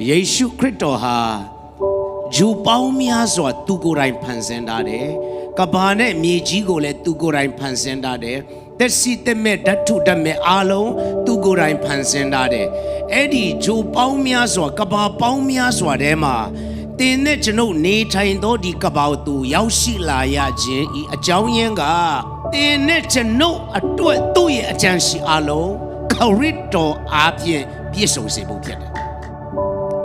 ယေရှုခရစ်တော်ဟာဂျူပေါင်းများစွာသူကိုယ်တိုင်ဖန်ဆင်းထားတယ်ကဘာနဲ့မြေကြီးကိုလည်းသူကိုယ်တိုင်ဖန်ဆင်းထားတယ်သက်ရှိသက်မဲ့ဓာတ်ထုဓာတ်မဲ့အားလုံးသူကိုယ်တိုင်ဖန်ဆင်းထားတယ်အဲ့ဒီဂျူပေါင်းများစွာကဘာပေါင်းများစွာထဲမှာတင်းနဲ့ကျွန်ုပ်နေထိုင်သောဒီကဘာကိုသူရောက်ရှိလာရခြင်းဤအကြောင်းရင်းကတင်းနဲ့ကျွန်ုပ်အတွက်သူ့ရဲ့အကြံရှိအားလုံးခရစ်တော်အားဖြင့်ပြည့်စုံစေဖို့ဖြစ်တယ်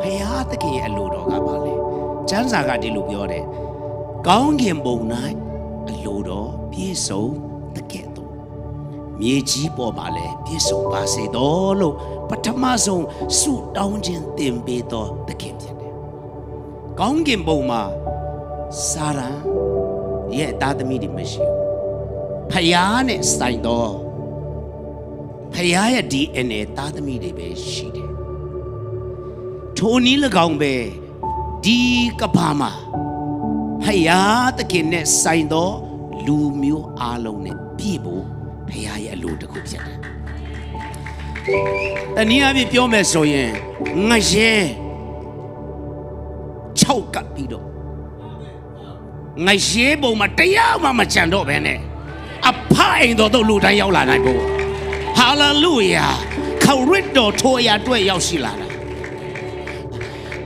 ဖယားသခင်ရဲ့အလိုတော်ကပါလေကျမ်းစာကဒီလိုပြောတယ်ကောင်းကင်ဘုံ၌အလိုတော်ပြည့်စုံတကယ်တော့မြေကြီးပေါ်မှာလည်းပြည့်စုံပါစေတော်လို့ပထမဆုံးဆုတောင်းခြင်းသင်ပေးတော်တကယ်ဖြစ်တယ်ကောင်းကင်ဘုံမှာစာရန်ရဲ့သားသမီးတွေမရှိဘူးဖယားနဲ့ဆိုင်တော်ဖယားရဲ့ DNA သားသမီးတွေပဲရှိတယ်ထိုနည်း၎င်းပဲဒီကဘာမှာဖယားသခင်နဲ့ဆိုင်သောလူမျိုးအားလုံးနဲ့ပြည့်ဖို့ဖယားရဲ့အလိုတစ်ခုဖြစ်တယ်။တနည်းအားဖြင့်ပြောမယ်ဆိုရင်ငရဲ6ကပ်ပြီးတော့ငရဲပုံမှာတရားမှမကြံတော့ဘဲနဲ့အဖအိမ်တော်တို့လူတိုင်းရောက်လာနိုင်ဖို့ဟာလေလုယာခရစ်တော်ထိုအရာအတွက်ရောက်ရှိလာတာ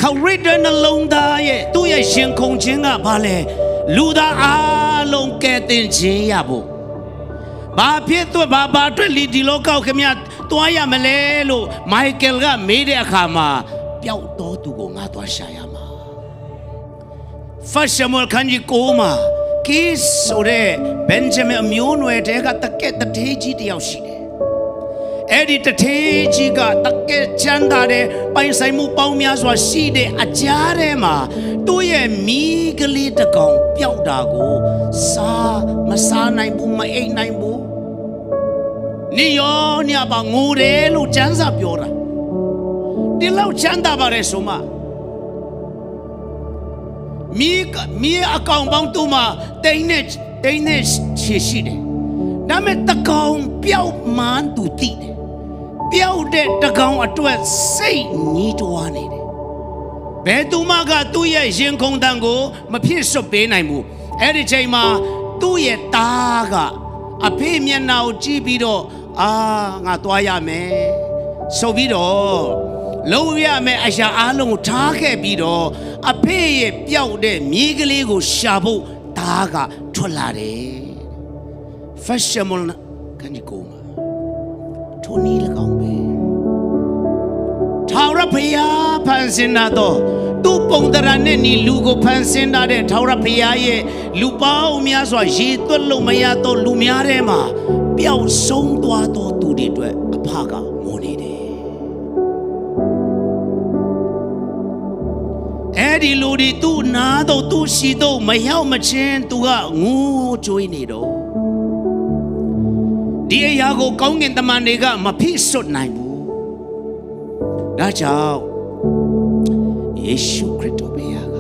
ခရစ်တော်နှလုံးသားရဲ့သူ့ရဲ့ရှင်ခုန်ခြင်းကဘာလဲလူသားအားလုံးကဲတင်ခြင်းရဖို့ဘာဖြစ်တော့ဘာအတွက်လီဒီလောကောက်ခင်ဗျာတွားရမလဲလို့မိုက်ကယ်ကမေးတဲ့အခါမှာပျောက်တော်သူကိုငါတွားရှာရမှာဖတ်ရှမောခန်းကြီးကိုမှာကိဆိုတဲ့ဘန်ဂျမင်မျိုးနွယ်တဲကတကက်တထေးကြီးတယောက်ရှိတယ်အဲ့ဒီတထေးကြီးကတကယ်ချမ်းသာတဲ့ပိုင်ဆိုင်မှုပေါင်းများစွာရှိတဲ့အကြားထဲမှာသူ့ရဲ့မိန်းကလေးတစ်ကောင်ပျောက်တာကိုမစားနိုင်ဘူးမအိပ်နိုင်ဘူးနေရောညပါငိုတယ်လို့ကျမ်းစာပြောတာဒီလောက်ချမ်းသာပါတယ်ဆိုမှမိအကောင်ပေါင်းသူ့မှာတိန်နဲ့ရှိတယ်ဒါမဲ့တကောင်ပျောက်မှန်းသူသိတယ်ပျောက်တဲ့တကောင်အတွက်စိတ်ညှိတွားနေတယ်ဘယ်သူမှကသူ့ရဲ့ရင်ခုန်တန်ကိုမဖြစ်စွတ်ပေးနိုင်ဘူးအဲ့ဒီချိန်မှာသူ့ရဲ့သားကအဖေမျက်နှာကိုကြည့်ပြီးတော့ငါသွားရမယ်ဆိုပြီးတော့လုံးရမယ်အရာအလုံးကိုထားခဲ့ပြီးတော့အဖေရဲ့ပျောက်တဲ့မြေးကလေးကိုရှာဖို့သားကထွက်လာတယ်ဖက်ရှမွန်ကန်ဒီကိုမှာထိုနည်း၎င်းပဲထာဝရဘုရားဖန်ဆင်းတော်သူ့ပုံသဏ္ဍာန်နဲ့ညီလူကိုဖန်ဆင်းတဲ့ထာဝရဘုရားရဲ့လူပေါင်းများစွာရေသွက်လို့မရတော့လူများထဲမှာပျောက်ဆုံးသွားသောသူတွေအတွက်အဖကငိုနေတယ်အဲ့ဒီလူတွေသူ့နာတော့သူ့ရှိတော့မရောက်မချင်းသူကငိုကြွေးနေတော့ဒီအရာကိုကောင်းကင်တမန်တွေကမဖြစ်စွတ်နိုင်ဘူးဒါကြောင့်ယေရှုခရစ်တော်ဘုရားက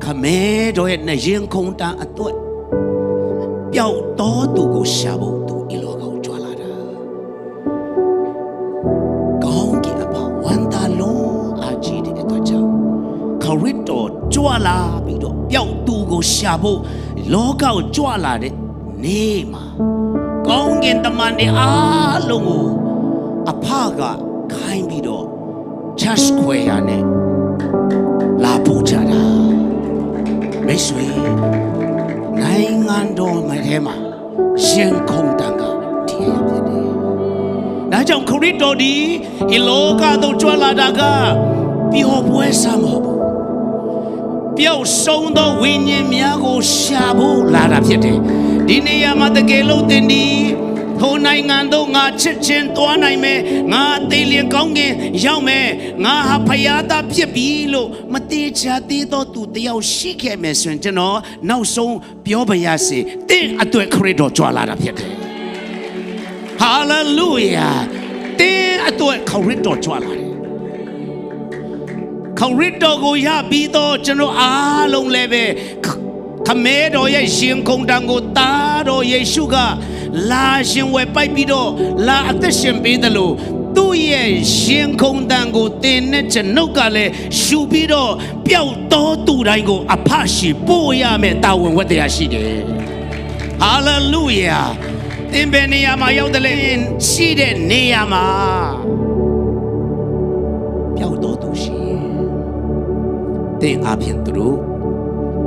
ခမဲတော်ရဲ့နှရင်ခုန်တန်အတွက်ပျောက်တော်သူကိုရှာဖို့သူဤလောကကိုကြွလာတာကောင်းကင်အဖေဝန်တာလုံးအကြီးတဲ့အတွက်ကြောင့်ခရစ်တော်ကြွလာပြီးတော့ပျောက်သူကိုရှာဖို့လောကကိုကြွလာတဲ့နေမှာကောင်းကင်တမန်တွေအားလုံးကိုအဖကခိုင်းပြီးတော့ church square နဲ့လာပို့ကြတာမိတ်ဆွေနိုင်ငံတော်မှာထဲမှာရှင်ခုန်တန်ကဒီရဖြစ်တယ်ဒါကြောင့်ခရစ်တော်ဒီလောကသို့ကြွလာတာကပျော်ပွဲစားမဟုတ်ဘူးပျောက်ဆုံးသောဝိညာဉ်များကိုရှာဖို့လာတာဖြစ်တယ်ဒီနေရာမှာတကယ်လို့တင်ဒီထိုနိုင်ငံတို့ငါချစ်ချင်းသွားနိုင်မယ်ငါတေးလျင်ကောင်းကင်ရောက်မယ်ငါဟာဖယားသားဖြစ်ပြီလို့မသေးချာသေးတော့သူတယောက်ရှိခဲ့မယ်ဆိုရင်ကျွန်တော်နောက်ဆုံးပြောပါရစေတင်းအတွက်ခရစ်တော်ကြွလာတာဖြစ်တယ်ဟာလေလုယာတင်းအတွက်ခရစ်တော်ကြွလာတယ်ခရစ်တော်ကိုရပြီးတော့ကျွန်တော်အားလုံးလည်းပဲခမဲတော်ရဲ့ရှင်ခုန်တန်ကိုသားတော်ယေရှုကလာရှင်ဝယ်ပိုက်ပြီးတော့လာအသက်ရှင်ပေးတယ်လို့ သူ့ရဲ့ရှင်ခုန်တန်ကိုတင်တဲ့ကျွန်ုပ်ကလည်းရှူပြီးတော့ပျောက်တော်သူတိုင်းကိုအဖရှိပို့ရမယ်တာဝန်ဝတ္တရားရှိတယ်ဟာလေလုယာသင်ဘယ်နေရာမှာရောက်တယ်လဲရှိတဲ့နေရာမှာပျောက်တော်သူရှိသင်အပြင်သူတို့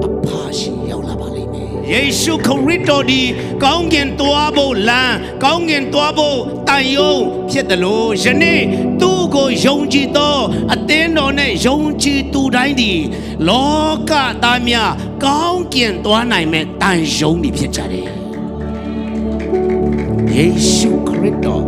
အဖရှိရောက်လာပါလိမ့်မယ်ယေရှုခရစ်တော်ဒီကောင်းကင်သွားဖို့လမ်းကောင်းကင်သွားဖို့တန်ယုံဖြစ်တယ်လို့ယနေ့သူ့ကိုယုံကြည်သောအသင်းတော်နဲ့ယုံကြည်သူတိုင်းဒီလောကသားများကောင်းကင်သွားနိုင်မဲ့တန်ယုံတွေဖြစ်ကြတယ်ယေရှုခရစ်တော်